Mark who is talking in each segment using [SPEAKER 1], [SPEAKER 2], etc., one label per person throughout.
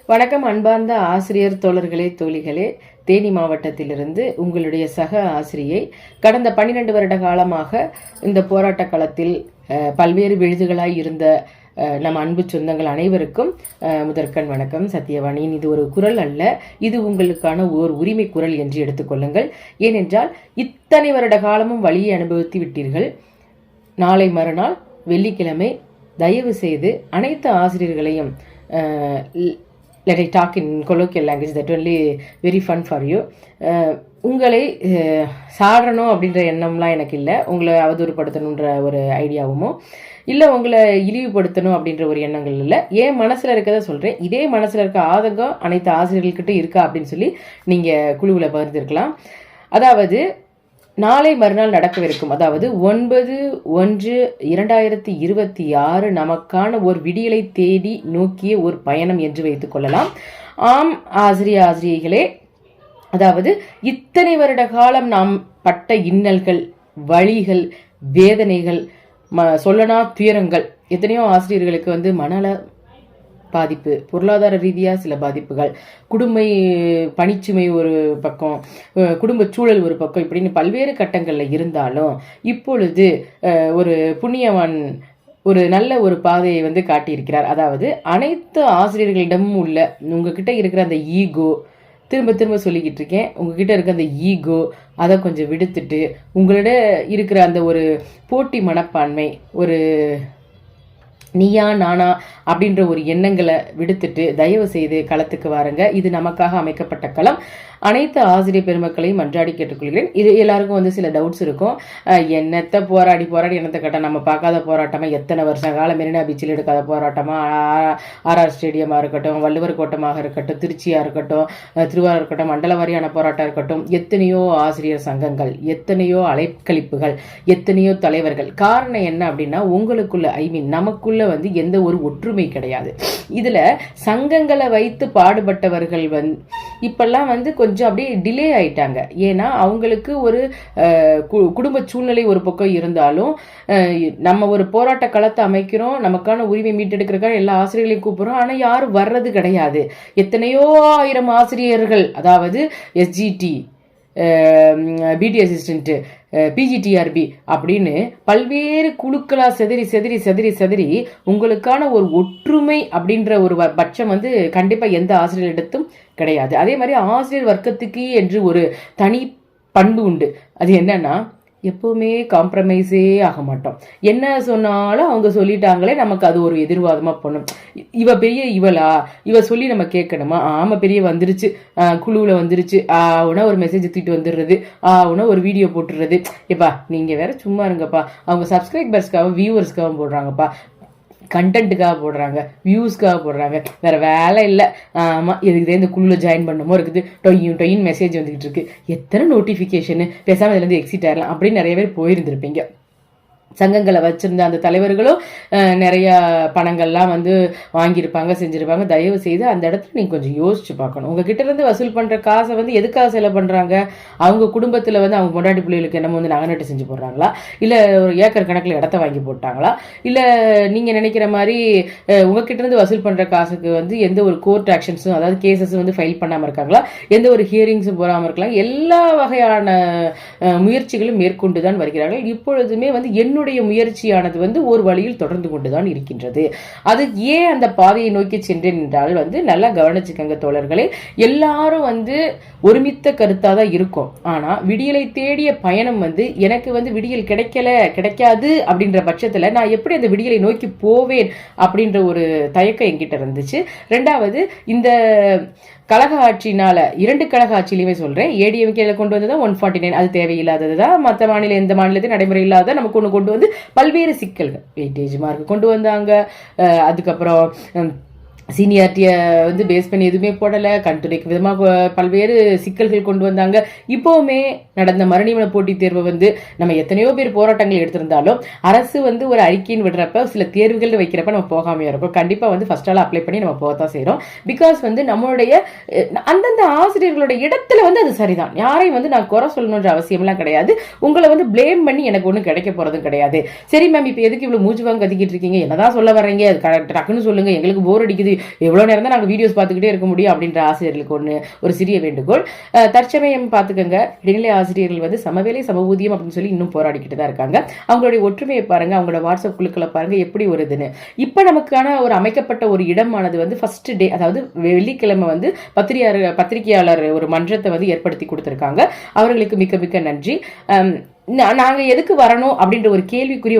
[SPEAKER 1] வணக்கம் அன்பார்ந்த ஆசிரியர் தோழர்களே தோழிகளே. தேனி மாவட்டத்திலிருந்து உங்களுடைய சக ஆசிரியை. கடந்த 12 வருட காலமாக இந்த போராட்ட களத்தில் பல்வேறு விழுதுகளாய் இருந்த நம் அன்பு சொந்தங்கள் அனைவருக்கும் முதற்கண் வணக்கம். சத்தியவாணியின் இது ஒரு குரல் அல்ல, இது உங்களுக்கான ஓர் உரிமை குரல் என்று எடுத்துக்கொள்ளுங்கள். ஏனென்றால் இத்தனை வருட காலமும் வழியை அனுபவித்து விட்டீர்கள். நாளை மறுநாள் வெள்ளிக்கிழமை தயவு செய்து அனைத்து ஆசிரியர்களையும் let I talk in colloquial language that only very fun for you. உங்களை சாடணும் அப்படின்ற எண்ணம்லாம் எனக்கு இல்லை. உங்களை அவதூறுப்படுத்தணுன்ற ஒரு ஐடியாவுமோ இல்லை உங்களை இழிவுபடுத்தணும் அப்படின்ற ஒரு எண்ணங்கள் இல்லை. ஏன் மனசில் இருக்கிறத சொல்கிறேன். இதே மனசில் இருக்க ஆதங்கம் அனைத்து ஆசிரியர்கள்கிட்ட இருக்கா அப்படின்னு சொல்லி நீங்கள் குழுவில் பகிர்ந்திருக்கலாம். அதாவது நாளை மறுநாள் நடக்கவிருக்கும், அதாவது 9/1/2026 நமக்கான ஒரு விடியலை தேடி நோக்கிய ஒரு பயணம் என்று வைத்துக் கொள்ளலாம். ஆம் ஆசிரியர்களே, அதாவது இத்தனை வருட காலம் நாம் பட்ட இன்னல்கள், வழிகள், வேதனைகள், சொல்லனா துயரங்கள், எத்தனையோ ஆசிரியர்களுக்கு மனநல பாதிப்பு, பொருளாதார ரீதியாக சில பாதிப்புகள், பணிச்சுமை ஒரு பக்கம், குடும்ப சூழல் ஒரு பக்கம், இப்படின்னு பல்வேறு கட்டங்களில் இருந்தாலும் இப்பொழுது ஒரு புண்ணியவான் ஒரு நல்ல ஒரு பாதையை காட்டியிருக்கிறார். அதாவது அனைத்து ஆசிரியர்களிடமும் உள்ள உங்ககிட்ட இருக்கிற அந்த ஈகோ, திரும்ப திரும்ப சொல்லிக்கிட்டு இருக்கேன், உங்ககிட்ட இருக்க அந்த ஈகோ அதை கொஞ்சம் விடுத்துட்டு உங்களோட இருக்கிற அந்த ஒரு போட்டி மனப்பான்மை, ஒரு நீயா நானா அப்படின்ற ஒரு எண்ணங்களை விடுத்துட்டு தயவு செய்து களத்துக்கு வாருங்க. இது நமக்காக அமைக்கப்பட்ட களம். அனைத்து ஆசிரியர் பெருமக்களையும் மன்றாடி கேட்டுக்கொள்கிறேன். இது எல்லாருக்கும் சில டவுட்ஸ் இருக்கும். என்னத்தை போராடி என்னத்தை கேட்டால் நம்ம பார்க்காத போராட்டமா, எத்தனை வருஷ காலம் மெரினா பீச்சில் எடுக்காத போராட்டமா, ஆர்ஆர் ஸ்டேடியமாக இருக்கட்டும், வள்ளுவர் கோட்டமாக இருக்கட்டும், திருச்சியாக இருக்கட்டும், திருவாரூர் இருக்கட்டும், மண்டல வாரியான போராட்டம் இருக்கட்டும், எத்தனையோ ஆசிரியர் சங்கங்கள், எத்தனையோ அலைக்கழிப்புகள், எத்தனையோ தலைவர்கள். காரணம் என்ன அப்படின்னா, உங்களுக்குள்ள நமக்குள்ள எந்த ஒரு ஒற்றுமை கிடையாது. இதுல சங்கங்களை வைத்து பாடுபட்டவர்கள் இப்பெல்லாம் கொஞ்சம் அப்படியே டிலே ஆயிட்டாங்க. ஏன்னா அவங்களுக்கு ஒரு குடும்ப சூழ்நிலை ஒரு பக்கம் இருந்தாலும் நம்ம ஒரு போராட்ட களத்தை அமைக்கிறோம், நமக்கான உரிமை மீட்டெடுக்கிறதுக்காக எல்லா ஆசிரியர்களையும் கூப்பிடுறோம். ஆனா யாரும் வர்றது கிடையாது. எத்தனையோ ஆயிரம் ஆசிரியர்கள், அதாவது எஸ்ஜிடி, பிடி அசிஸ்டன்ட், பிஜிடிஆர்பி அப்படின்னு பல்வேறு குழுக்களா செதறி உங்களுக்கான ஒரு ஒற்றுமை அப்படின்ற ஒரு பட்சம் கண்டிப்பா எந்த ஆசிரியரிடத்தும் கிடையாது. அதே மாதிரி ஆசிரியர் வர்க்கத்துக்கு என்று ஒரு தனி பண்பு உண்டு. அது என்னன்னா, எப்பவுமே காம்ப்ரமைஸே ஆக மாட்டோம். என்ன சொன்னாலும் அவங்க சொல்லிட்டாங்களே, நமக்கு அது ஒரு எதிர்வாதமா பண்ணும். இவ பெரிய இவளா, இவ சொல்லி நம்ம கேட்கணுமா, ஆமா பெரிய வந்துருச்சு, குழுவில் வந்துருச்சு, ஆவுனா ஒரு மெசேஜ் தூக்கிட்டு வந்துடுறது, ஆவுனா ஒரு வீடியோ போட்டுடுறது. எப்பா நீங்க வேற சும்மா இருங்கப்பா, அவங்க சப்ஸ்கிரைபர்ஸ்க்காகவும் வியூவர்ஸ்க்காகவும் போடுறாங்கப்பா, கண்டென்ட்டுக்காக போடுறாங்க, வியூஸ்க்காக போடுறாங்க, வேற வேலை இல்லை. ஆமாம் எதுக்குதே இந்த குழுவில் ஜாயின் பண்ணமோ இருக்குது, டொயின் மெசேஜ் வந்துக்கிட்டு இருக்கு, எத்தனை நோட்டிஃபிகேஷனு, பேசாமல் இதுலேருந்து எக்ஸிட் ஆயிடலாம் அப்படின்னு நிறைய பேர் போயிருந்திருப்பீங்க. சங்கங்களை வச்சிருந்த அந்த தலைவர்களும் நிறைய பணங்கள்லாம் வாங்கியிருப்பாங்க, செஞ்சிருப்பாங்க. தயவு செய்து அந்த இடத்துல நீங்க கொஞ்சம் யோசிச்சு பார்க்கணும். உங்ககிட்ட இருந்து வசூல் பண்ற காசை எதுக்காக செலவு பண்றாங்க? அவங்க குடும்பத்துல அவங்க பொண்டாட்டி பிள்ளைகளுக்கு என்னமோ நகநட்டு செஞ்சு போடுறாங்களா, இல்ல ஒரு ஏக்கர் கணக்குல இடத்த வாங்கி போட்டாங்களா, இல்ல நீங்க நினைக்கிற மாதிரி உங்ககிட்ட இருந்து வசூல் பண்ற காசுக்கு எந்த ஒரு கோர்ட் ஆக்ஷன்ஸும், அதாவது கேசஸும் ஃபைல் பண்ணாம இருக்காங்களா, எந்த ஒரு ஹியரிங்ஸும் போடாம இருக்கலாம். எல்லா வகையான முயற்சிகளும் மேற்கொண்டுதான் வருகிறார்கள். இப்பொழுதுமே என்னுடைய முயற்சியானது ஒரு வழியில் தொடர்ந்து கொண்டுதான் இருக்கின்றது. அது ஏன் அந்த பாதையை நோக்கி சென்றேன் என்றால் நல்லா கவனிச்சுக்கங்க தோழர்களே, எல்லாரும் ஒருமித்த கருத்தாதான் இருக்கும். ஆனா விடியலை தேடிய பயணம் எனக்கு விடியல் கிடைக்காது அப்படின்ற பட்சத்துல நான் எப்படி அந்த விடியலை நோக்கி போவேன் அப்படின்ற ஒரு தயக்கம் என்கிட்ட இருந்துச்சு. ரெண்டாவது, இந்த கழக ஆட்சினால, 2 கழக ஆட்சியிலுமே சொல்றேன், ஏடிஎம்கேல கொண்டு வந்ததான் 149, அது தேவையில்லாததுதான். மற்ற மாநில எந்த மாநிலத்தையும் நடைமுறை இல்லாத நமக்கு ஒன்று கொண்டு பல்வேறு சிக்கல்கள், வெயிட்டேஜ் மார்க் கொண்டு வந்தாங்க. அதுக்கப்புறம் சீனியாரிட்டியை பேஸ் பண்ணி எதுவுமே போடலை, கண்துடைக்கு விதமாக பல்வேறு சிக்கல்கள் கொண்டு வந்தாங்க. இப்போவுமே நடந்த மறுநியமன போட்டித் தேர்வை நம்ம எத்தனையோ பேர் போராட்டங்கள் எடுத்திருந்தாலும் அரசு ஒரு அறிக்கைன்னு விடுறப்ப சில தேர்வுகள் வைக்கிறப்ப நம்ம போகாமையா இருக்கும். கண்டிப்பாக ஃபர்ஸ்ட் ஆல் அப்ளை பண்ணி நம்ம போகத்தான் செய்கிறோம். பிகாஸ் நம்மளுடைய அந்தந்த ஆசிரியர்களோட இடத்துல அது சரிதான். யாரையும் நான் குறை சொல்லணுன்ற அவசியம்லாம் கிடையாது. உங்களை பிளேம் பண்ணி எனக்கு ஒன்றும் கிடைக்க போகிறதும் கிடையாது. சரி மேம், இப்போ எதுக்கு இவ்வளோ மூச்சு வாங்க கத்திக்கிட்டு இருக்கீங்க, என்னதான் சொல்ல வர்றீங்க, டக்குன்னு சொல்லுங்க, எங்களுக்கு போர் அடிக்குது, எவ்வளோ நேரம் தான் நாங்கள் வீடியோஸ் பார்த்துக்கிட்டே இருக்க முடியும் அப்படின்ற ஆசிரியர்களுக்கு ஒரு சிறிய வேண்டுகோள். தற்சமயம் பார்த்துக்கோங்க, இடைநிலை ஆசிரியர்கள் வந்து சமவேளை சமஊதியம் அப்படின்னு சொல்லி இன்னும் போராடிக்கிட்டு தான் இருக்காங்க. அவங்களுடைய ஒற்றுமையை பாருங்க, அவங்களோட வாட்ஸ்அப் குழுக்களை பாருங்க எப்படி வருதுன்னு. இப்போ நமக்கான ஒரு அமைக்கப்பட்ட ஒரு இடமானது வந்து ஃபர்ஸ்ட் டே, அதாவது வெள்ளிக்கிழமை வந்து பத்திரிகையாளர் ஒரு மன்றத்தை வந்து ஏற்படுத்தி கொடுத்துருக்காங்க. அவர்களுக்கு மிக்க மிக்க நன்றி. நாங்கள் எதுக்கு வரணும் அப்படின்ற ஒரு கேள்விக்குறி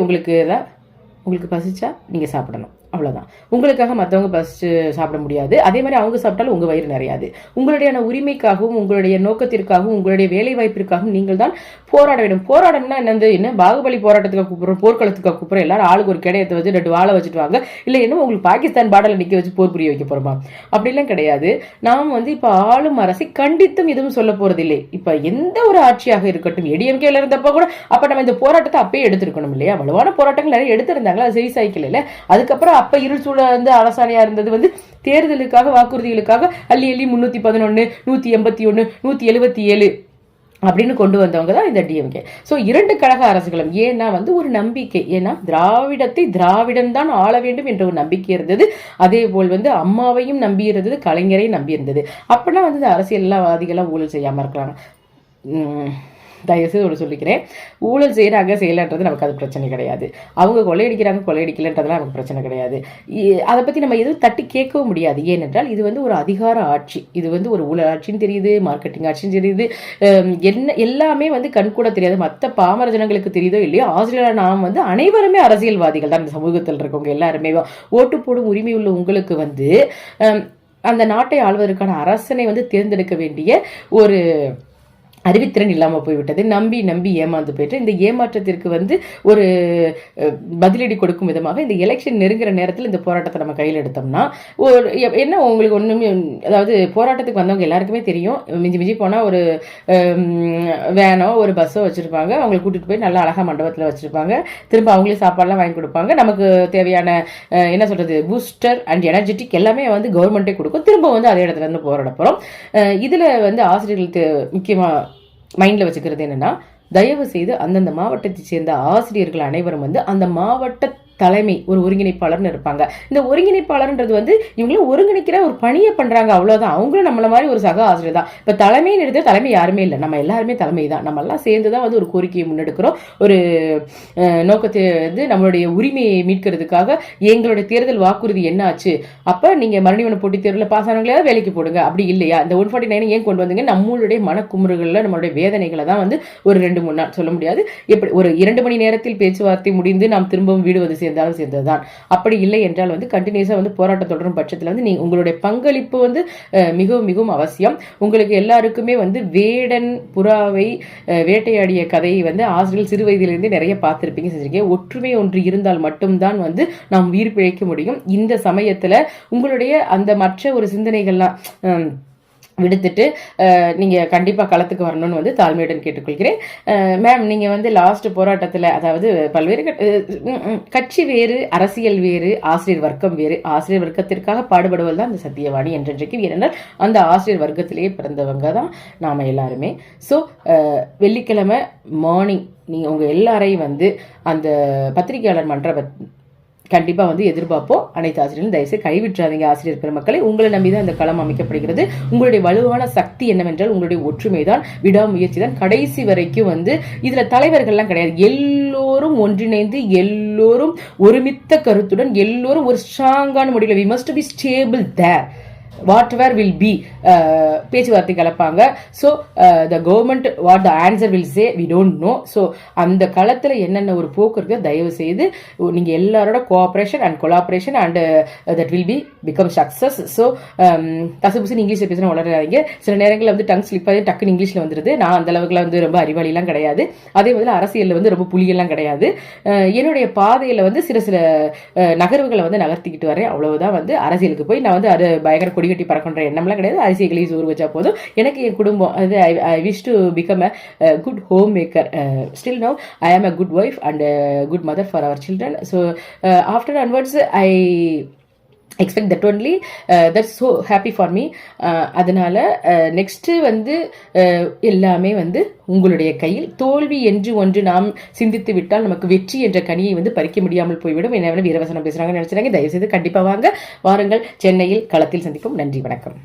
[SPEAKER 1] உங்களுக்கு பசிச்சா நீங்கள் சாப்பிடணும், அவ்வளோதான். உங்களுக்காக மற்றவங்க பசிச்சு சாப்பிட முடியாது. அதே மாதிரி அவங்க சாப்பிட்டாலும் உங்கள் வயிறு நிறையாது. உங்களுடைய உரிமைக்காகவும் உங்களுடைய நோக்கத்திற்காகவும் உங்களுடைய வேலை வாய்ப்பிற்காகவும் நீங்கள் தான் போராட வேண்டும். போராடணும்னா என்ன பாகுபலி போராட்டத்துக்கு கூப்பிடுறோம், போர்க்களத்துக்காக கூப்பிடுறோம், எல்லாரும் ஆளுக்கு ஒரு கிடையத்தை வச்சு 2 வாழை வச்சுட்டு வாங்க. இல்லை என்ன உங்களுக்கு பாகிஸ்தான் பாடலை நிற்க வச்சு போர் புரிய வைக்க போறோமா? அப்படிலாம் கிடையாது. நாம் வந்து இப்போ ஆளும் அரசை கண்டித்தும் எதுவும் சொல்ல போறதில்லை. இப்போ எந்த ஒரு ஆட்சியாக இருக்கட்டும், ஏடிஎம்கேல இருந்தப்ப கூட அப்ப நம்ம இந்த போராட்டத்தை அப்பயே எடுத்திருக்கணும் இல்லையா? வலுவான போராட்டங்கள் நிறைய எடுத்திருந்தாங்களா, அது சரி சைக்கிள் இல்லை. அதுக்கப்புறம் அப்ப இருள் சூழ வந்து அரசாணையா இருந்தது வந்து தேர்தலுக்காக வாக்குறுதிகளுக்காக அள்ளி 311 181 177 அப்படின்னு கொண்டு வந்தவங்க தான் இந்த டிஎம்கே. ஸோ 2 கழக அரசுகளும் ஏன்னா வந்து ஒரு நம்பிக்கை, ஏன்னா திராவிடம் தான் ஆள வேண்டும் என்ற ஒரு நம்பிக்கை இருந்தது. அதே போல் வந்து அம்மாவையும் நம்பி இருந்தது, கலைஞரையும் நம்பி இருந்தது. அப்பெல்லாம் வந்து இந்த அரசியல்வாதிகளாம் ஊழல் செய்யாம இருக்கிறாங்க. தயவுசெய்து ஒரு சொல்லிக்கிறேன், ஊழல் செய்கிறாங்க செய்யலன்றது நமக்கு அது பிரச்சனை கிடையாது. அவங்க கொள்ளையடிக்கலன்றதுலாம் நமக்கு பிரச்சனை கிடையாது. அதை பற்றி நம்ம எதுவும் தட்டி கேட்கவும் முடியாது. ஏனென்றால் இது வந்து ஒரு அதிகார ஆட்சி, இது வந்து ஒரு ஊழல் ஆட்சின்னு தெரியுது, மார்க்கெட்டிங் ஆட்சின்னு தெரியுது, எல்லாமே வந்து கண்கூட தெரியாது. மற்ற பாமர ஜனங்களுக்கு தெரியுதோ இல்லையோ, ஆஸ்திரேலியா நாம் வந்து அனைவருமே அரசியல்வாதிகள் தான். இந்த சமூகத்தில் இருக்கவங்க எல்லாருமே ஓட்டு போடும் உரிமை உள்ள உங்களுக்கு வந்து அந்த நாட்டை ஆள்வதற்கான அரசனை வந்து தேர்ந்தெடுக்க வேண்டிய ஒரு அறிவித்திறன் இல்லாமல் போய்விட்டது. நம்பி ஏமாந்து போயிட்டு இந்த ஏமாற்றத்திற்கு வந்து ஒரு பதிலடி கொடுக்கும் விதமாக இந்த எலெக்ஷன் நெருங்குற நேரத்தில் இந்த போராட்டத்தை நம்ம கையில் எடுத்தோம்னா ஒரு என்ன உங்களுக்கு ஒன்றுமே, அதாவது போராட்டத்துக்கு வந்தவங்க எல்லாருக்குமே தெரியும், மிஞ்சி போனால் ஒரு வேனோ ஒரு பஸ்ஸோ வச்சுருப்பாங்க, அவங்களை கூட்டிகிட்டு போய் நல்லா அழகாக மண்டபத்தில் வச்சுருப்பாங்க, திரும்ப அவங்களே சாப்பாடுலாம் வாங்கி கொடுப்பாங்க, நமக்கு தேவையான என்ன சொல்கிறது பூஸ்டர் அண்ட் எனர்ஜெட்டிக் எல்லாமே வந்து கவர்மெண்ட்டே கொடுக்கும், திரும்ப வந்து அதே இடத்துல இருந்து போராட போகிறோம். இதில் வந்து ஆசிரியர்களுக்கு முக்கியமாக மைண்டில் வச்சுக்கிறது என்னன்னா, தயவு செய்து அந்தந்த மாவட்டத்தை சேர்ந்த ஆசிரியர்கள் அனைவரும் வந்து அந்த மாவட்ட தலைமை ஒரு ஒருங்கிணைப்பாளர்னு இருப்பாங்க. இந்த ஒருங்கிணைப்பாளர்ன்றது வந்து இவங்களும் ஒருங்கிணைக்கிற ஒரு பணியை பண்றாங்க, அவ்வளவுதான். அவங்களும் நம்மள மாதிரி ஒரு சக ஆசிரியர் தான். இப்ப தலைமைன்னு எடுத்து தலைமை யாருமே இல்லை, நம்ம எல்லாருமே தலைமை தான். நம்ம எல்லாம் சேர்ந்துதான் வந்து ஒரு கோரிக்கையை முன்னெடுக்கிறோம், ஒரு நோக்கத்தை வந்து நம்மளுடைய உரிமையை மீட்கிறதுக்காக. எங்களுடைய தேர்தல் வாக்குறுதி என்ன ஆச்சு? அப்ப நீங்க மறுநிவன போட்டி தேர்தலில் பாஸ் ஆனவங்களையாவது வேலைக்கு போடுங்க, அப்படி இல்லையா இந்த 149 ஏன் கொண்டு வந்தீங்க? நம்மளுடைய மனக்குமுறுகள்ல நம்மளுடைய வேதனைகளை தான் வந்து ஒரு 2-3 நாள் சொல்ல முடியாது, எப்படி ஒரு 2 மணி நேரத்தில் பேச்சுவார்த்தை முடிந்து நாம் திரும்பவும் வீடு வந்து சேர்ந்தாலும் சேர்ந்ததுதான். அப்படி இல்லை என்றால் வந்து கண்டினியூஸா வந்து போராட்டம் தொடரும் பட்சத்தில் வந்து நீங்க உங்களுடைய பங்களிப்பு வந்து மிகவும் மிகவும் அவசியம். உங்களுக்கு எல்லாருக்குமே வந்து வேடன் புறாவை வேட்டையாடிய கதையை வந்து ஆசிரியர்கள் சிறு வயதிலிருந்தே நிறைய பார்த்திருப்பீங்க, செஞ்சிருக்கீங்க. ஒற்றுமை ஒன்று இருந்தால் மட்டும்தான் வந்து நாம் உயிர் பிழைக்க முடியும். இந்த சமயத்துல உங்களுடைய அந்த மற்ற ஒரு சிந்தனைகள்லாம் விடுத்துட்டு நீங்கள் கண்டிப்பாக களத்துக்கு வரணும்னு வந்து தாழ்மையுடன் கேட்டுக்கொள்கிறேன். மேம், நீங்கள் வந்து லாஸ்ட் போராட்டத்தில், அதாவது பல்வேறு கட்சி வேறு, அரசியல் வேறு, ஆசிரியர் வர்க்கம் வேறு. ஆசிரியர் வர்க்கத்திற்காக பாடுபடுவது தான் இந்த சத்தியவாணி என்றென்றைக்கு. ஏனென்றால் அந்த ஆசிரியர் வர்க்கத்திலேயே பிறந்தவங்க தான் நாம் எல்லாருமே. ஸோ வெள்ளிக்கிழமை மார்னிங் நீங்கள் உங்கள் எல்லாரையும் வந்து அந்த பத்திரிகையாளர் மன்ற கண்டிப்பாக வந்து எதிர்பார்ப்போம். அனைத்து ஆசிரியர்களும் தயவுசெய்து கைவிற்றாதீங்க. ஆசிரியர் பெருமக்களை உங்களை நம்பிதான் இந்த களம் அமைக்கப்படுகிறது. உங்களுடைய வலுவான சக்தி என்னவென்றால் உங்களுடைய ஒற்றுமை தான், விடாமுயற்சி தான். கடைசி வரைக்கும் வந்து இதுல தலைவர்கள்லாம் கிடையாது, எல்லோரும் ஒன்றிணைந்து எல்லோரும் ஒருமித்த கருத்துடன் எல்லோரும் ஒரு ஸ்ட்ராங்கான முடியல. we must be stable there. whatever will be பேச்சுவார்த்தை கலப்பாங்க. So the government what the answer will say we don't know. ஸோ அந்த களத்தில் என்னென்ன ஒரு போக்கு இருக்கு, தயவு செய்து நீங்கள் எல்லாரோட cooperation and collaboration and that will be become success. So கசபுசு இங்கிலீஷில் பேசுகிற வளராதீங்க. சில நேரங்களில் வந்து டங் ஸ்லிப் ஆகி டக்குன்னு இங்கிலீஷில் வந்துடுது. நான் அந்த அளவுக்குலாம் வந்து ரொம்ப அறிவாளிலாம் கிடையாது. அதே மாதிரி அரசியலில் வந்து ரொம்ப புலியெல்லாம் கிடையாது. என்னுடைய பாதையில் வந்து சில நகர்வுகளை வந்து நகர்த்திக்கிட்டு வரேன், அவ்வளவுதான். வந்து அரசியலுக்கு போய் நான் வந்து அது பயங்கர கொடிகட்டி பறக்கின்ற எண்ணம்லாம் கிடையாது. அரிசிகளை சோறு வச்சா போதும். எனக்கு என் குடும்பம் அது I wish to become a good homemaker. Still now I am a good wife and good mother for our children. So after onwards expect that only. That's so happy for me. அதனால next வந்து எல்லாமே வந்து உங்களுடைய கையில். தோல்வி என்று ஒன்று நாம் சிந்தித்து விட்டால் நமக்கு வெற்றி என்ற கனியை வந்து பறிக்க முடியாமல் போய்விடும். என்ன வீரவசனம் பேசுகிறாங்கன்னு நினைச்சாங்க. தயவுசெய்து கண்டிப்பாக வாருங்கள். சென்னையில் களத்தில் சந்திப்போம். நன்றி, வணக்கம்.